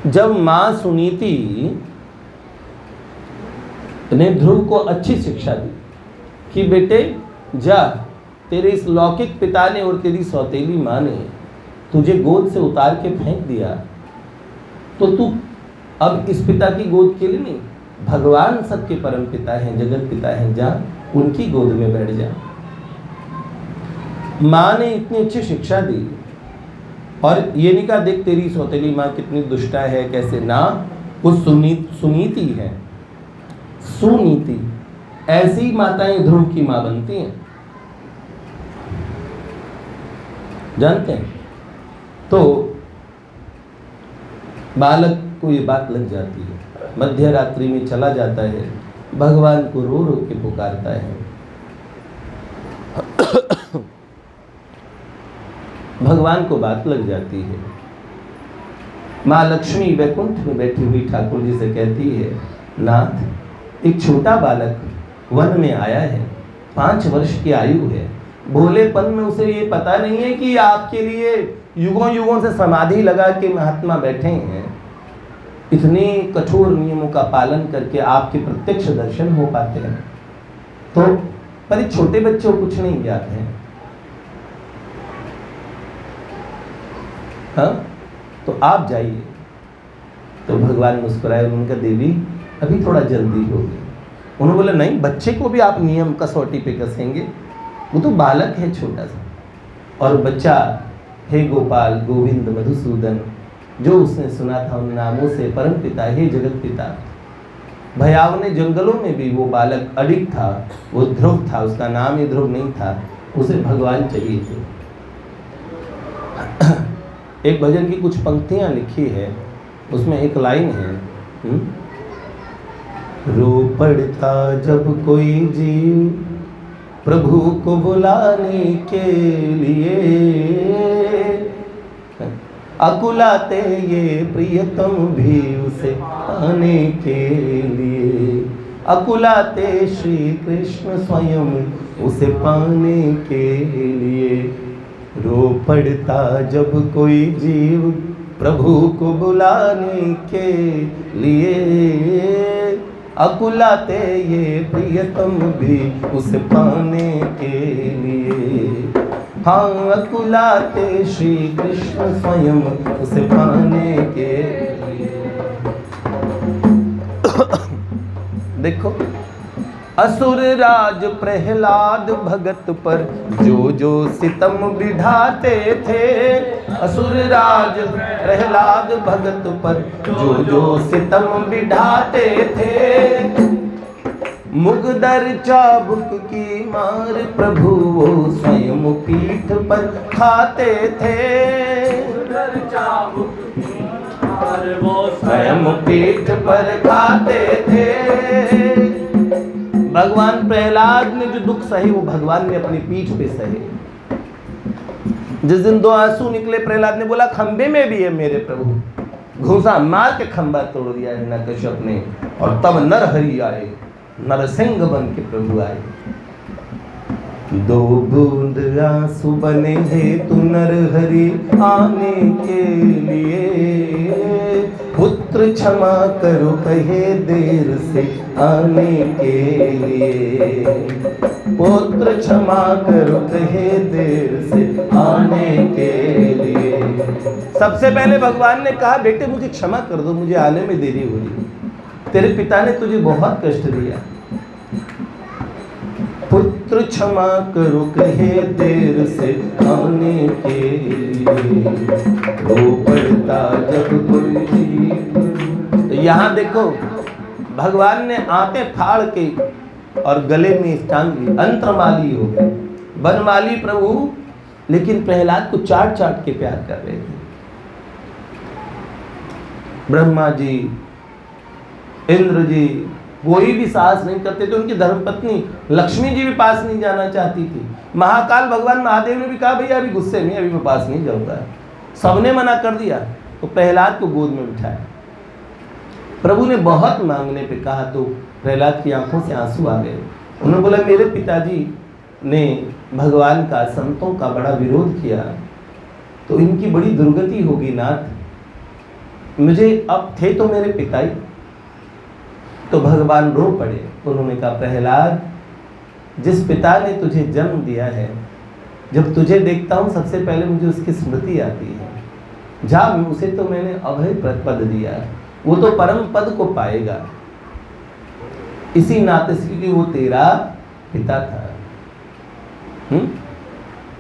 जब माँ सुनीति ने ध्रुव को अच्छी शिक्षा दी कि बेटे जा, तेरे इस लौकिक पिता ने और तेरी सौतेली माँ ने तुझे गोद से उतार के फेंक दिया, तो तू अब इस पिता की गोद के लिए नहीं, भगवान सबके परम पिता हैं, जगत पिता हैं, जा उनकी गोद में बैठ जा। माँ ने इतनी अच्छी शिक्षा दी और ये नहीं कहा देख तेरी सौतेली माँ कितनी दुष्टा है कैसे, ना, वो सुनीति है, सुनीति। ऐसी माताएं ध्रुव की माँ बनती हैं, जानते हैं। तो बालक को ये बात लग जाती है, मध्य रात्रि में चला जाता है, भगवान को रो रो के पुकारता है। भगवान को बात लग जाती है। माँ लक्ष्मी वैकुंठ में बैठी हुई ठाकुर जी से कहती है, नाथ, एक छोटा बालक वन में आया है, 5 वर्ष की आयु है, भोलेपन में उसे ये पता नहीं है कि आपके लिए युगों युगों से समाधि लगा के महात्मा बैठे हैं, इतने कठोर नियमों का पालन करके आपके प्रत्यक्ष दर्शन हो पाते हैं। तो पर छोटे बच्चों को कुछ नहीं ज्ञात है, हाँ, तो आप जाइए। तो भगवान मुस्कुराए, उनका देवी अभी थोड़ा जल्दी होगी। उन्होंने बोला नहीं, बच्चे को भी आप नियम कसौटी पे कसेंगे, वो तो बालक है छोटा सा। और बच्चा हे गोपाल गोविंद मधुसूदन, जो उसने सुना था उन नामों से, परम पिता हे जगत पिता। भयावने जंगलों में भी वो बालक अडिग था, वो ध्रुव था, उसका नाम ही ध्रुव नहीं था, उसे भगवान चाहिए थे। एक भजन की कुछ पंक्तियां लिखी है, उसमें एक लाइन है, रो पड़ता जब कोई जीव प्रभु को बुलाने के लिए, अकुलाते ये प्रियतम भी उसे पाने के लिए, अकुलाते श्री कृष्ण स्वयं उसे पाने के लिए। रो पड़ता जब कोई जीव प्रभु को बुलाने के लिए, अकुलाते ये प्रियतम भी उसे पाने के लिए। हाँ, अकुलाते श्री कृष्ण स्वयं उसे पाने के लिए। देखो, असुर राज प्रहलाद भगत पर जो जो सितम बिढ़ाते थे, असुर राज प्रहलाद भगत पर जो जो सितम बिढ़ाते थे, मुगदर चाबुक की मार प्रभु वो स्वयं पीठ पर खाते थे, मुगदर चाबुक की मार वो स्वयं पीठ पर खाते थे। भगवान प्रहलाद ने जो दुख सहे वो भगवान ने अपनी पीठ पे सहे। जिस दिन 2 आंसू निकले, प्रहलाद ने बोला खंबे में भी है मेरे प्रभु, घूंसा मार के खंबा तोड़ दिया हिरण्यकश्यप ने, और तब नरहरि आए, नरसिंह बन के प्रभु आए। 2 बूंद आंसू बने हेतु नरहरि आने के लिए, पुत्र क्षमा करो कहे देर से आने के लिए, पुत्र क्षमा करो कहे देर से आने के लिए। सबसे पहले भगवान ने कहा बेटे मुझे क्षमा कर दो, मुझे आने में देरी हुई, तेरे पिता ने तुझे बहुत कष्ट दिया। पुत्र क्षमा करो कहे देर से आने के लिए, रो पड़ता जब कोई। तो यहाँ देखो भगवान ने आते फाड़ के और गले में टांग ली, अंतरमाली हो गए, बनमाली प्रभु, लेकिन प्रहलाद को चाट चाट के प्यार कर रहे थे। ब्रह्मा जी, इंद्र जी कोई भी साहस नहीं करते थे, उनकी धर्मपत्नी लक्ष्मी जी भी पास नहीं जाना चाहती थी। महाकाल भगवान महादेव ने भी कहा भैया अभी गुस्से में, अभी मैं पास नहीं जाऊंगा, सबने मना कर दिया। तो प्रहलाद को गोद में बिठाया। प्रभु ने बहुत मांगने पे कहा तो प्रहलाद की आंखों से आंसू आ गए। उन्होंने बोला मेरे पिताजी ने भगवान का, संतों का बड़ा विरोध किया तो इनकी बड़ी दुर्गति होगी नाथ। मुझे अब थे तो मेरे पिता ही। तो भगवान रो पड़े। उन्होंने कहा प्रहलाद, जिस पिता ने तुझे जन्म दिया है, जब तुझे देखता हूं सबसे पहले मुझे उसकी स्मृति आती है। जा, उसे तो मैंने अभय पद दिया, वो तो परम पद को पाएगा। इसी नाते से, क्योंकि वो तेरा पिता था।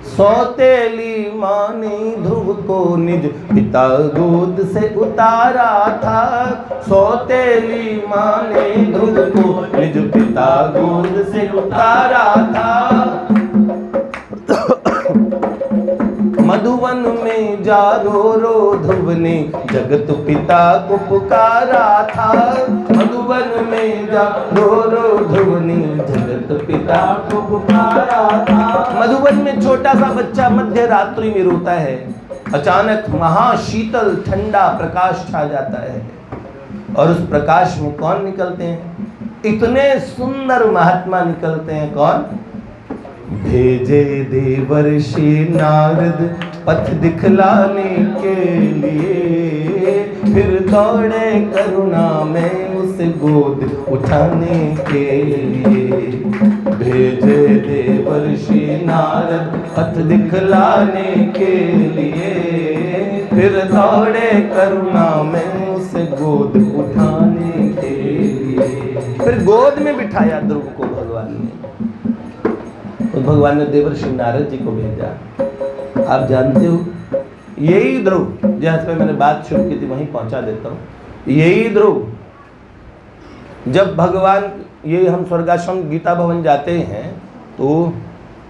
सौतेली माँ ने ध्रुव को निज पिता गोद से उतारा था। सौतेली माँ ने ध्रुव को निज पिता गोद से उतारा था। मधुवन में जा रो रो ध्रुव ने जगत पिता को पुकारा था। मधुवन में जा रो रो ध्रुव ने जगत पिता को पुकारा था। मधुवन में छोटा सा बच्चा मध्य रात्रि में रोता है। अचानक महाशीतल ठंडा प्रकाश छा जाता है और उस प्रकाश में कौन निकलते हैं? इतने सुंदर महात्मा निकलते हैं। कौन? भेजे देवर्षि नारद पथ दिखलाने के लिए, फिर दौड़े करुणा में उसे गोद उठाने के लिए। भेजे देवर्षि नारद पथ दिखलाने के लिए, फिर दौड़े करुणा में उसे गोद उठाने के लिए। फिर गोद में बिठाया ध्रुव को भगवान ने। तो भगवान ने देवर्षि नारद जी को भेजा। आप जानते हो, यही ध्रुव, जहां पे मैंने बात शुरू की थी वहीं पहुंचा देता हूं। यही ध्रुव, जब भगवान, ये हम स्वर्गाश्रम गीता भवन जाते हैं तो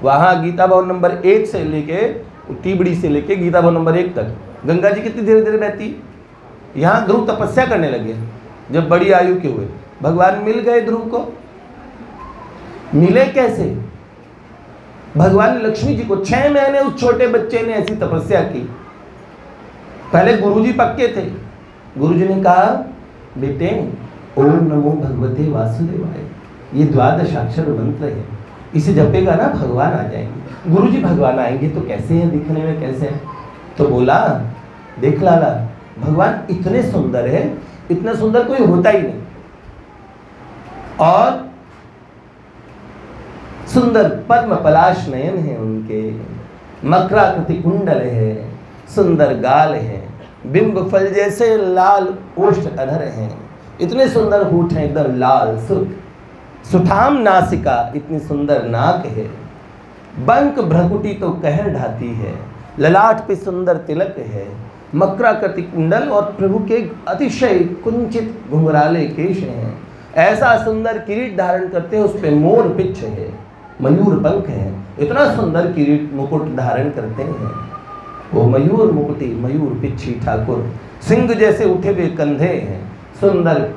वहां गीता भवन नंबर 1 से लेके टीबड़ी से लेके गीता भवन नंबर 1 तक गंगा जी कितनी धीरे धीरे बहती। यहाँ ध्रुव तपस्या करने लगे। जब बड़ी आयु के हुए, भगवान मिल गए ध्रुव को। मिले कैसे? भगवान ने लक्ष्मी जी को 6 महीने उस छोटे बच्चे ने ऐसी तपस्या की। पहले गुरुजी पक्के थे। गुरुजी ने कहा, बेटे ओम नमो भगवते वासुदेवाय, ये 12 अक्षर मंत्र है, इसे जपेगा ना भगवान आ जाएंगे। गुरुजी भगवान आएंगे तो कैसे हैं, दिखने में कैसे हैं? तो बोला, देख लाला, भगवान इतने सुंदर है, इतना सुंदर कोई होता ही नहीं। और सुंदर पद्म पलाश नयन है उनके, मकराकृति कुंडल है, सुंदर गाल है, बिंब फल जैसे लाल ओष्ठ अधर हैं, इतने सुंदर होठ हैं एकदम लाल सुठाम नासिका, इतनी सुंदर नाक है, बंक भ्रकुटी तो कहर ढाती है, ललाट पे सुंदर तिलक है, मकराकृति कुंडल और प्रभु के अतिशय कुंचित घुंघराले केश हैं। ऐसा सुंदर किरीट धारण करते हैं, उस पे मोर पिच्छ है, मयूर पंख है, इतना सुंदर किरीट मुकुट धारण करते हैं। वो मयूर मुकुटी, मयूर पिच्छी ठाकुर, सिंह जैसे उठे हुए कंधे हैं, सुंदर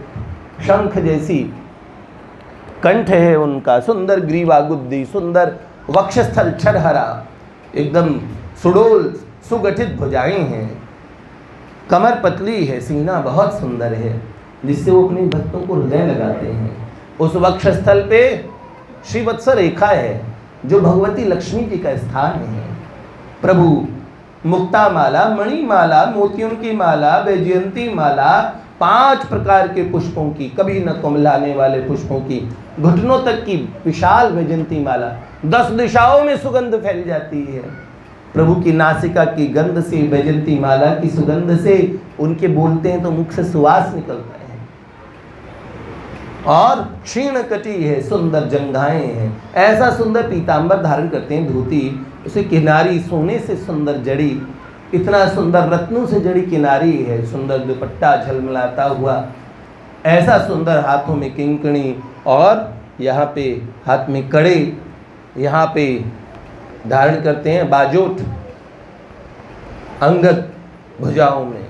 शंख जैसी कंठ है उनका, सुंदर ग्रीवा गुद्दी, सुंदर वक्षस्थल छरहरा, एकदम सुडोल सुगठित भुजाएं हैं, कमर पतली है, सीना बहुत सुंदर है, जिससे वो अपने भक्तों को हृदय लगाते हैं। उस वक्षस्थल पे श्रीवत्स रेखा है, जो भगवती लक्ष्मी जी का स्थान है। प्रभु मुक्ता माला, मणि माला, मोतियों की माला, वैजयंती माला, 5 प्रकार के पुष्पों की, कभी न कुमलाने वाले पुष्पों की, घुटनों तक की विशाल वैजयंती माला, 10 दिशाओं में सुगंध फैल जाती है। प्रभु की नासिका की गंध से, वैजयंती माला की सुगंध से, उनके बोलते हैं तो मुख से सुवास निकलता है। और क्षीण कटी है, सुंदर जंघाएं हैं, ऐसा सुंदर पीतांबर धारण करते हैं, धोती, उसे किनारी सोने से सुंदर जड़ी, इतना सुंदर रत्नों से जड़ी किनारी है, सुंदर दुपट्टा झलमलाता हुआ, ऐसा सुंदर हाथों में किंकणी, और यहाँ पे हाथ में कड़े, यहाँ पे धारण करते हैं, बाजोट अंगद भुजाओं में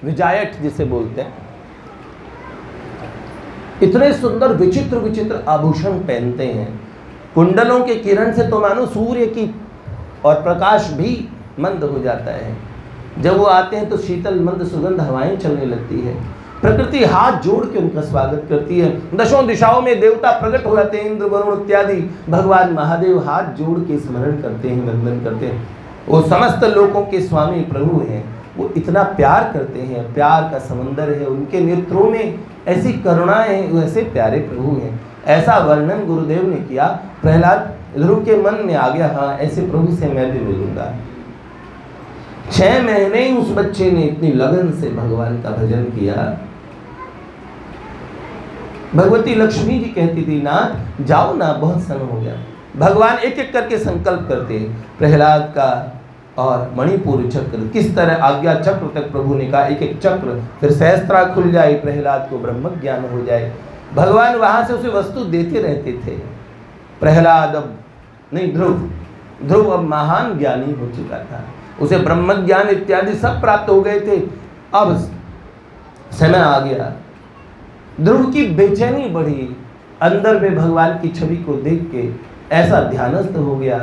विजायट जिसे बोलते हैं, इतने सुंदर विचित्र विचित्र आभूषण पहनते हैं। कुंडलों के किरण से तो मानो सूर्य की और प्रकाश भी मंद हो जाता है। जब वो आते हैं तो शीतल मंद सुगंध हवाएं चलने लगती है। प्रकृति हाथ जोड़ के उनका स्वागत करती है। 10 दिशाओं में देवता प्रकट हो जाते हैं, इंद्र वरुण इत्यादि। भगवान महादेव हाथ जोड़ के स्मरण करते हैं, वंदन करते हैं। वो समस्त लोकों के स्वामी प्रभु हैं। वो इतना प्यार करते हैं, प्यार का समंदर है उनके नेत्रों में, ऐसी करुणा है, ऐसे प्यारे प्रभु हैं। ऐसा वर्णन गुरुदेव ने किया। प्रहलाद ध्रुव के मन में आ गया, हाँ ऐसे प्रभु से मैं भी मिलूंगा। 6 महीने ही उस बच्चे ने इतनी लगन से भगवान का भजन किया। भगवती लक्ष्मी जी कहती थी, नाथ जाओ ना, बहुत समय हो गया। भगवान एक एक करके संकल्प करते, प्रहलाद का और मणिपुर चक्र, किस तरह आज्ञा चक्र तक प्रभु ने कहा एक एक चक्र, फिर सहस्त्रा खुल जाए, प्रहलाद को ब्रह्म ज्ञान हो जाए। भगवान वहां से उसे वस्तु देते रहते थे। प्रहलाद अब नहीं, ध्रुव अब महान ज्ञानी हो चुका था, उसे ब्रह्म ज्ञान इत्यादि सब प्राप्त हो गए थे। अब समय आ गया, ध्रुव की बेचैनी बढ़ी, अंदर में भगवान की छवि को देख के ऐसा ध्यानस्थ हो गया।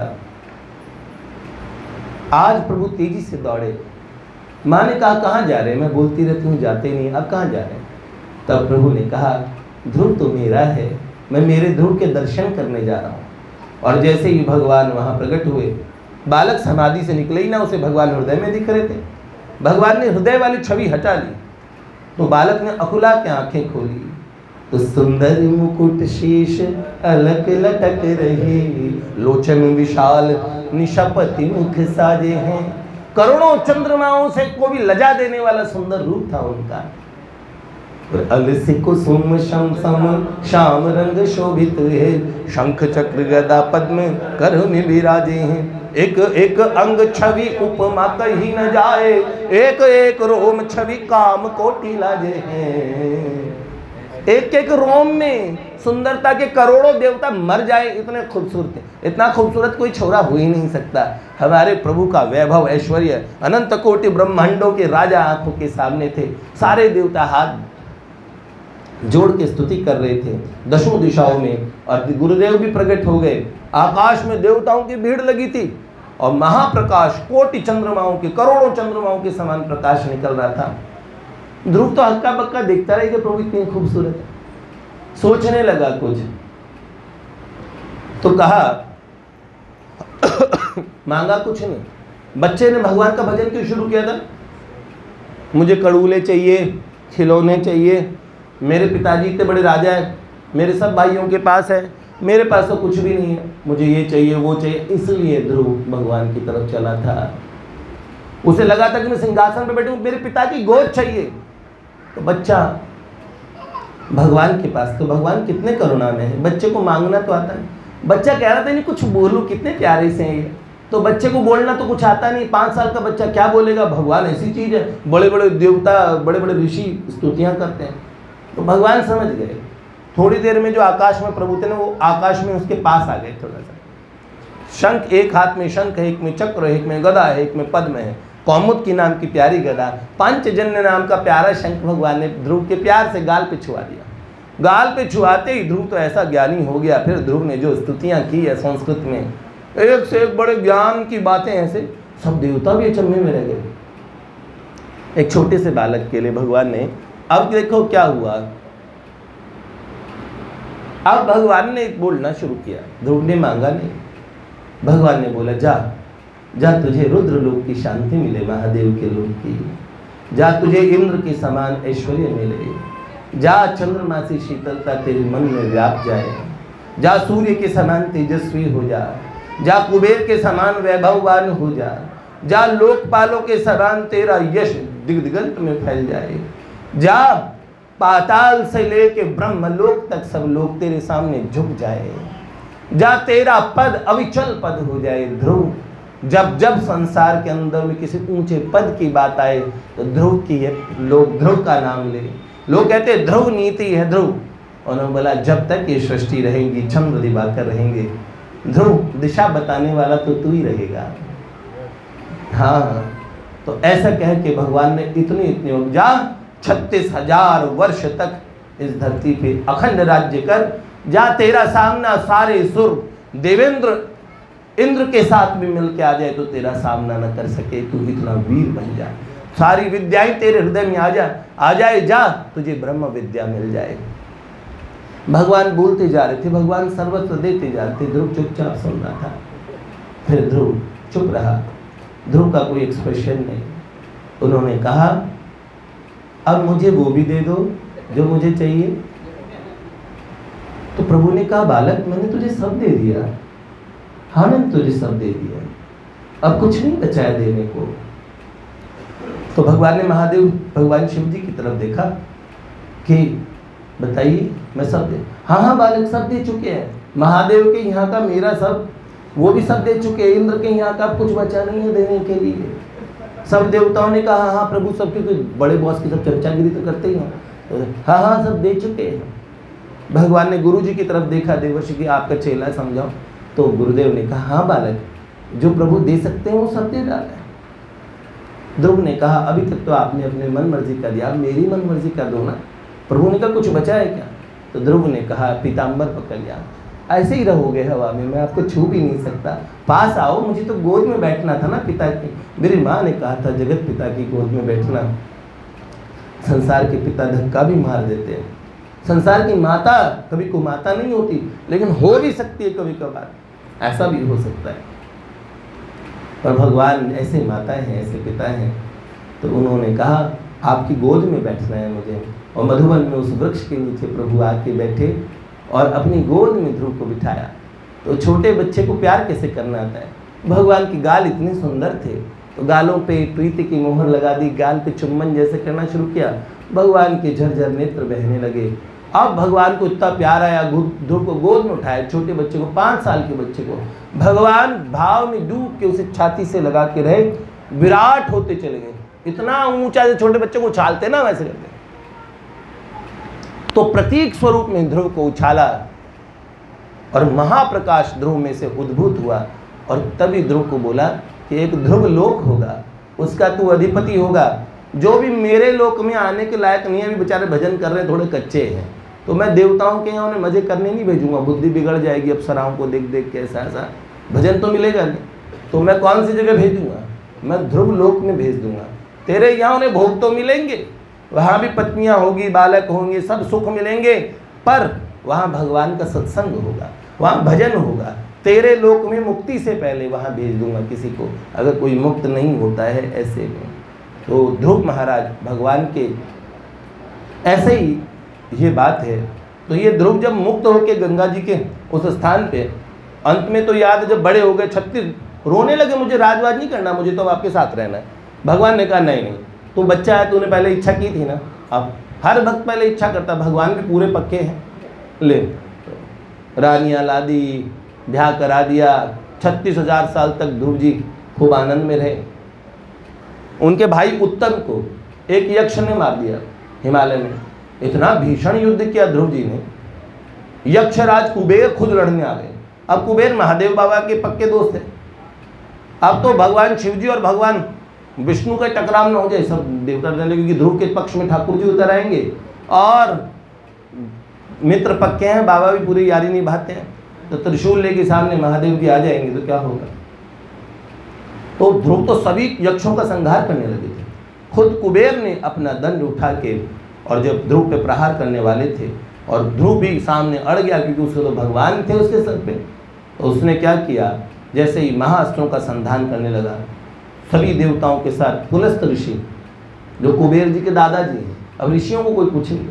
आज प्रभु तेजी से दौड़े। माँ ने कहा कहाँ जा रहे हैं? मैं बोलती रहती हूँ जाते नहीं, अब कहाँ जा रहे हैं? तब प्रभु ने कहा ध्रुव तो मेरा है, मैं मेरे ध्रुव के दर्शन करने जा रहा हूँ। और जैसे ही भगवान वहाँ प्रकट हुए, बालक समाधि से निकले ही ना, उसे भगवान हृदय में दिख रहे थे। भगवान ने हृदय वाली छवि हटा ली तो बालक ने अकुला के आंखें खोली, तो सुंदर मुकुट शीश अलग लटक रहे, लोचन विशाल निशापति मुख साजे हैं। करोड़ों चंद्रमाओं से को भी लजा देने वाला सुंदर रूप था उनका। अलसी कुसुम शम सम श्याम रंग शोभित है, शंख चक्र गदा पद्म कर में विराजे हैं। एक एक अंग छवि उपमा कही न जाए, एक एक रोम छवि काम कोटि लाजे हैं। एक एक रोम में सुंदरता के करोड़ों देवता मर जाए, इतने खूबसूरत है। इतना खूबसूरत कोई छोरा हो ही नहीं सकता। हमारे प्रभु का वैभव ऐश्वर्य, अनंत कोटि ब्रह्मांडों के राजा आंखों के सामने थे। सारे देवता हाथ जोड़ के स्तुति कर रहे थे दशों दिशाओं में, और गुरुदेव भी प्रकट हो गए। आकाश में देवताओं की भीड़ लगी थी और महाप्रकाश कोटि चंद्रमाओं के, करोड़ों चंद्रमाओं के समान प्रकाश निकल रहा था। ध्रुव तो हक्का बक्का देखता रहे कि प्रभु इतनी खूबसूरत है। सोचने लगा कुछ, तो कहा मांगा कुछ नहीं। बच्चे ने भगवान का भजन क्यों शुरू किया था? मुझे कड़ूले चाहिए, खिलौने चाहिए, मेरे पिताजी इतने बड़े राजा हैं, मेरे सब भाइयों के पास है, मेरे पास तो कुछ भी नहीं है, मुझे ये चाहिए वो चाहिए। इसलिए ध्रुव भगवान की तरफ चला था। उसे लगा था कि मैं सिंहासन पर बैठूं, मेरे पिता की गोद चाहिए। तो बच्चा भगवान के पास, तो भगवान कितने करुणा में है, बच्चे को मांगना तो आता नहीं। बच्चा कह रहा था नहीं कुछ बोलूं, कितने प्यारे से हैं ये। तो बच्चे को बोलना तो कुछ आता नहीं, 5 साल का बच्चा क्या बोलेगा? भगवान ऐसी चीज़ है, बड़े बड़े देवता, बड़े बड़े ऋषि स्तुतियाँ करते हैं। तो भगवान समझ गए। थोड़ी देर में जो आकाश में प्रभु थे ना, वो आकाश में उसके पास आ गए। थोड़ा सा शंख, एक हाथ में शंख है, एक में चक्र है, एक में गदा है, एक में पद्म है, कौमुद की नाम की प्यारी गदा, पांचजन्य नाम का प्यारा शंख भगवान ने ध्रुव के प्यार से गाल पे छुआ दिया। गाल पे छुआते ही ध्रुव तो ऐसा ज्ञानी हो गया। फिर ध्रुव ने जो स्तुतियाँ की है संस्कृत में, एक से एक बड़े ज्ञान की बातें, ऐसे सब देवता भी अचंभे में रह गए। एक छोटे से बालक के लिए भगवान ने, अब देखो क्या हुआ, अब भगवान ने बोलना शुरू किया। ध्रुव ने मांगा नहीं, भगवान ने बोला जा जा, तुझे रुद्र लोक की शांति मिले, महादेव के लोक की। जा तुझे इंद्र के समान ऐश्वर्य मिले। जा चंद्रमा से शीतलता तेरे मन में व्याप जाए। जा सूर्य के समान तेजस्वी हो जा। जा कुबेर के समान वैभववान हो जा। जा लोकपालों के समान तेरा यश दिगंत में फैल जाए। जा पाताल से लेके ब्रह्मलोक तक सब लोग तेरे सामने झुक जाए। जा तेरा पद अविचल पद हो जाए। ध्रुव जब जब संसार के अंदर में किसी ऊंचे पद की बात आए तो ध्रुव की लोग ध्रुव का नाम ले। लोग कहते ध्रुव नीति है ध्रुव। उन्होंने बोला जब तक ये सृष्टि रहेगी, चंद्र दिवाकर रहेंगे, ध्रुव दिशा बताने वाला तो तू ही रहेगा। हाँ, तो ऐसा कह के भगवान ने इतनी जा 36,000 वर्ष तक इस धरती पे अखंड राज्य कर। जा तेरा सामना सारे सुर देवेंद्र इंद्र के साथ भी मिल के आ जाए तो तेरा सामना न कर सके, तू इतना वीर बन जा। सारी विद्याएं तेरे हृदय में आ जाए, जा तुझे ब्रह्म विद्या मिल जाए। भगवान बोलते जा रहे थे, भगवान सर्वस्व देते जा रहे थे। ध्रुव चुपचाप सुन रहा था। फिर ध्रुव चुप रहा। ध्रुव का कोई एक्सप्रेशन नहीं। उन्होंने कहा अब मुझे वो भी दे दो जो मुझे चाहिए। तो प्रभु ने कहा बालक मैंने तुझे सब दे दिया, हाँ मैंने तुझे सब दे दिया, अब कुछ नहीं बचा है देने को। तो भगवान ने महादेव भगवान शिव जी की तरफ देखा कि बताइए मैं सब दे, हाँ बालक सब दे चुके हैं, महादेव के यहाँ का मेरा सब वो भी सब दे चुके हैं, इंद्र के यहाँ का कुछ बचा नहीं है देने के लिए। सब देवताओं ने कहा हाँ प्रभु, सबके तो बड़े बॉस की सब चर्चागिरी तो करते ही हैं, हाँ सब दे चुके हैं। भगवान ने गुरु जी की तरफ देखा, देवर्षि की आपका चेला समझाओ। तो गुरुदेव ने कहा हाँ बालक, जो प्रभु दे सकते हैं वो सब दे डाला है। ध्रुव ने कहा अभी तक तो आपने अपने मन मर्जी का दिया, मेरी मन मर्जी का दो ना। प्रभु ने कहा कुछ बचा है क्या? तो ध्रुव ने कहा पीताम्बर पकड़ लिया, ऐसे ही रहोगे हवा में, मैं आपको छू भी नहीं सकता, पास आओ, मुझे तो गोद में बैठना था ना पिता की। मेरी माँ ने कहा था जगत पिता की गोद में बैठना। संसार के पिता धक्का भी मार देते हैं, संसार की माता कभी कुमाता नहीं होती, लेकिन हो भी सकती है कभी कभार, ऐसा भी हो सकता है। पर भगवान ऐसे माता हैं, ऐसे पिता हैं। तो उन्होंने कहा आपकी गोद में बैठना है मुझे, और मधुबन में उस वृक्ष के नीचे प्रभु आके बैठे और अपनी गोद में ध्रुव को बिठाया। तो छोटे बच्चे को प्यार कैसे करना आता है, भगवान के गाल इतने सुंदर थे तो गालों पे प्रीति की मोहर लगा दी, गाल पे चुम्बन जैसे करना शुरू किया, भगवान के झरझर नेत्र बहने लगे। अब भगवान को इतना प्यार आया, ध्रुव को गोद में उठाया, छोटे बच्चे को, 5 साल के बच्चे को, भगवान भाव में डूब के उसे छाती से लगा के रहे, विराट होते चले गए। इतना ऊंचा जो छोटे बच्चे को उछालते ना वैसे करते। तो प्रतीक स्वरूप में ध्रुव को उछाला और महाप्रकाश ध्रुव में से उद्भूत हुआ। और तभी ध्रुव को बोला कि एक ध्रुव लोक होगा, उसका तू अधिपति होगा। जो भी मेरे लोक में आने के लायक नहीं है, अभी बेचारे भजन कर रहे हैं, थोड़े कच्चे हैं, तो मैं देवताओं के यहाँ उन्हें मजे करने नहीं भेजूंगा, बुद्धि बिगड़ जाएगी अप्सराओं को देख देख के, ऐसा भजन तो मिलेगा नहीं। तो मैं कौन सी जगह भेजूंगा, मैं ध्रुव लोक में भेज दूंगा। तेरे यहाँ उन्हें भोग तो मिलेंगे, वहाँ भी पत्नियाँ होगी, बालक होंगे, सब सुख मिलेंगे, पर वहाँ भगवान का सत्संग होगा, वहाँ भजन होगा। तेरे लोक में मुक्ति से पहले वहाँ भेज दूंगा किसी को, अगर कोई मुक्त नहीं होता है ऐसे में। तो ध्रुव महाराज भगवान के ऐसे ही ये बात है। तो ये ध्रुव जब मुक्त होके गंगा जी के उस स्थान पे, अंत में तो याद जब बड़े हो गए 36, रोने लगे, मुझे राजवाज नहीं करना, मुझे तो आपके साथ रहना है। भगवान ने कहा नहीं, तू बच्चा है, तूने पहले इच्छा की थी ना, अब हर भक्त पहले इच्छा करता, भगवान भी पूरे पक्के हैं, ले रानियाँ ला दी, ब्याह करा दिया, 36,000 साल तक ध्रुव जी खूब आनंद में रहे। उनके भाई उत्तम को एक यक्ष ने मार दिया हिमालय में, इतना भीषण युद्ध किया ध्रुव जी ने, यक्षराज कुबेर खुद लड़ने आ गए। अब कुबेर महादेव बाबा के पक्के दोस्त हैं, अब तो भगवान शिव जी और भगवान विष्णु का टकराव न हो जाए, सब देवता डरने, क्योंकि ध्रुव के पक्ष में ठाकुर जी उतर आएंगे और मित्र पक्के हैं, बाबा भी पूरी यारी निभाते हैं, तो त्रिशूल लेके सामने महादेव जी आ जाएंगे तो क्या होगा। तो ध्रुव तो सभी यक्षों का संहार करने लगे थे। खुद कुबेर ने अपना दंड उठा के, और जब ध्रुव पे प्रहार करने वाले थे और ध्रुव भी सामने अड़ गया, क्योंकि उसके तो भगवान थे उसके सर पे, तो उसने क्या किया, जैसे ही महाअस्त्रों का संधान करने लगा, सभी देवताओं के साथ पुलस्त ऋषि जो कुबेर जी के दादाजी हैं, अब ऋषियों को कोई पूछ नहीं,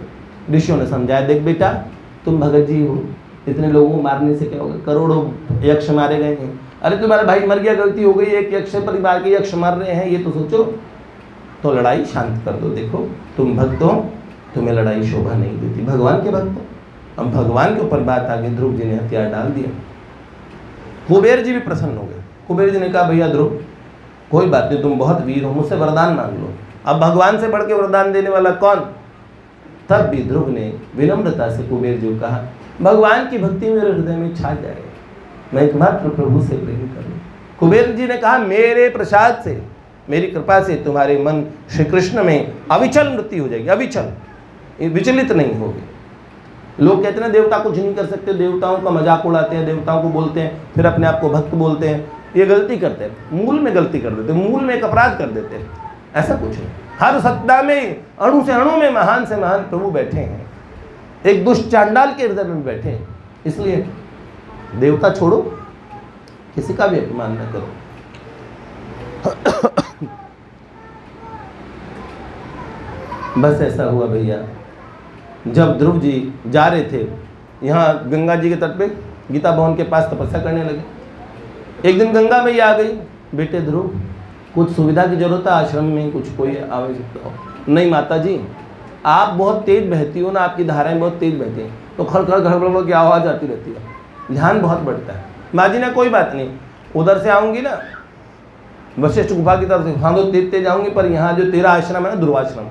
ऋषियों ने समझाया, देख बेटा तुम भगत जी हो, इतने लोगों को मारने से क्या होगा, करोड़ों यक्ष मारे गए हैं, अरे तुम्हारा भाई मर गया, गलती हो गई, एक यक्ष परिवार के यक्ष मार रहे हैं, ये तो सोचो, तो लड़ाई शांत कर दो। देखो तुम भक्त हो, तुम्हें लड़ाई शोभा नहीं देती, भगवान के भक्त हो। अब भगवान के ऊपर बात आ गई, ध्रुव जी ने हथियार डाल दिया। कुबेर जी भी प्रसन्न हो गए। कुबेर जी ने कहा भैया ध्रुव कोई बात नहीं, तुम बहुत वीर हो, मुझसे वरदान मांग लो। अब भगवान से बढ़ के वरदान देने वाला कौन। तब भी ध्रुव ने विनम्रता से कुबेर जी को कहा, भगवान की भक्ति मेरे हृदय में छा जाए, मैं एकमात्र प्रभु से प्रेम करूं। कुबेर जी ने कहा, मेरे प्रसाद से, मेरी कृपा से तुम्हारे मन श्री कृष्ण में अविचल वृत्ति हो जाएगी, अविचल, विचलित नहीं होगी। लोग कहते हैं देवता कुछ नहीं कर सकते, देवताओं का मजाक उड़ाते हैं, देवताओं को बोलते हैं, फिर अपने आप को भक्त बोलते हैं, ये गलती करते हैं, मूल में गलती कर देते हैं, मूल में एक अपराध कर देते हैं। ऐसा कुछ नहीं, हर सत्ता में अणु से अणु में महान से महान प्रभु बैठे हैं, एक दुष्ट चांडाल के हृदय में बैठे हैं। इसलिए देवता छोड़ो, किसी का भी अपमान न करो। बस ऐसा हुआ भैया, जब ध्रुव जी जा रहे थे यहाँ गंगा जी के तट पे गीता भवन के पास तपस्या करने लगे। एक दिन गंगा मैया आ गई, बेटे ध्रुव कुछ सुविधा की जरूरत है आश्रम में, कुछ कोई आवश्यकता हो? नहीं माता जी, आप बहुत तेज बहती हो ना, आपकी धाराएं बहुत तेज बहती हैं, तो खड़खड़ घड़बड़ की आवाज़ आती रहती है, ध्यान बहुत बढ़ता है। माँ जी ना कोई बात नहीं, उधर से आऊँगी ना वशिष्ठ गुफा की तरफ से, हाँ तो तेज तेज आऊँगी, पर यहाँ जो तेरा आश्रम है ना ध्रुवाश्रम,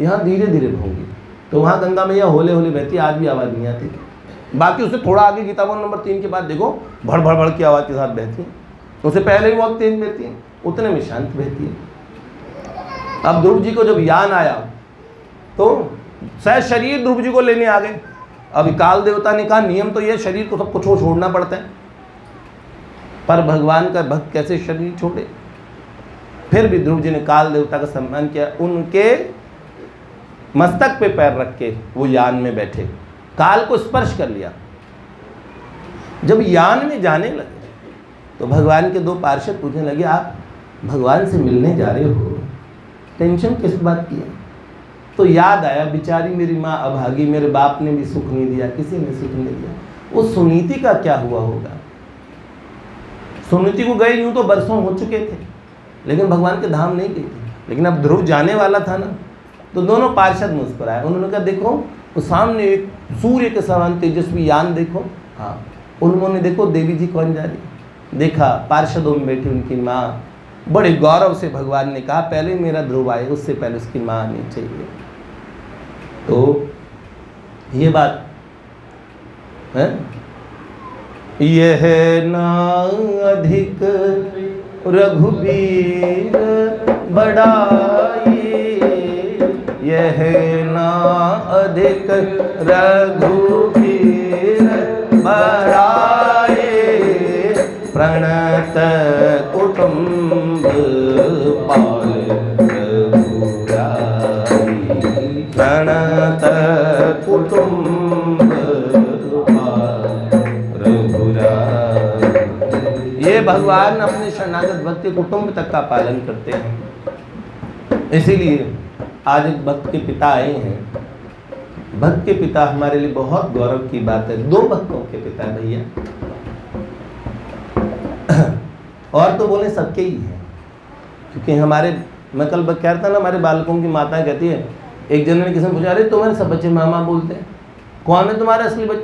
यहाँ धीरे धीरे बहूँगी। तो वहाँ गंगा मैया होले होले बहती, आज भी आवाज़ नहीं आती। बाकी उससे थोड़ा आगे गीता भवन नंबर 3 के बाद देखो भड़ भड़ भड़ की आवाज़ के साथ बहती है, उससे पहले भी बहुत तेज बहती है, उतने में शांत बहती है। अब ध्रुव जी को जब यान आया तो शायद शरीर ध्रुव जी को लेने आ गए। अब काल देवता ने कहा नियम तो ये शरीर को सब कुछ छोड़ना पड़ता है, पर भगवान का भक्त कैसे शरीर छोड़े। फिर भी ध्रुव जी ने काल देवता का सम्मान किया, उनके मस्तक पे पैर रख के वो यान में बैठे, काल को स्पर्श कर लिया। जब यान में जाने लगे तो भगवान के दो पार्षद पूछने लगे, आप भगवान से मिलने जा रहे हो, टेंशन किस बात की है? तो याद आया बेचारी मेरी माँ अभागी, मेरे बाप ने भी सुख नहीं दिया, किसी ने सुख नहीं दिया, वो सुनीति का क्या हुआ होगा। सुनीति को गए यूं तो बरसों हो चुके थे, लेकिन भगवान के धाम नहीं गई थी, लेकिन अब ध्रुव जाने वाला था ना। तो दोनों पार्षद मुस्कुराए, उन्होंने कहा देखो वो सामने एक सूर्य के समान तेजस्वी यान देखो। हाँ, उन्होंने देखो देवी जी कौन जा रही, देखा पार्षदों में बैठी उनकी माँ। बड़े गौरव से भगवान ने कहा पहले मेरा ध्रुव आए, उससे पहले उसकी माँ आनी चाहिए। तो ये बात है, यह ना अधिक रघुबीर बड़ाई, यह ना अधिक रघुबीर बड़ाई, प्रणत कुटुंब पाल रघुराई, प्रणत कुटुंब पाल रघुराई। ये भगवान अपने शरणागत भक्त के कुटुंब तक का पालन करते हैं। इसीलिए आज एक भक्त के पिता आए हैं। भक्त के पिता हमारे लिए बहुत गौरव की बात है। दो भक्तों के पिता है भैया, और तो बोले सबके ही हैं, क्योंकि हमारे, मैं कल कह रहा था ना, हमारे बालकों की माताएं कहती है, एक जन ने किसी ने पूछा अरे तुम्हारे सब बच्चे मामा बोलते हैं, कौन है तुम्हारे असली बच्चे?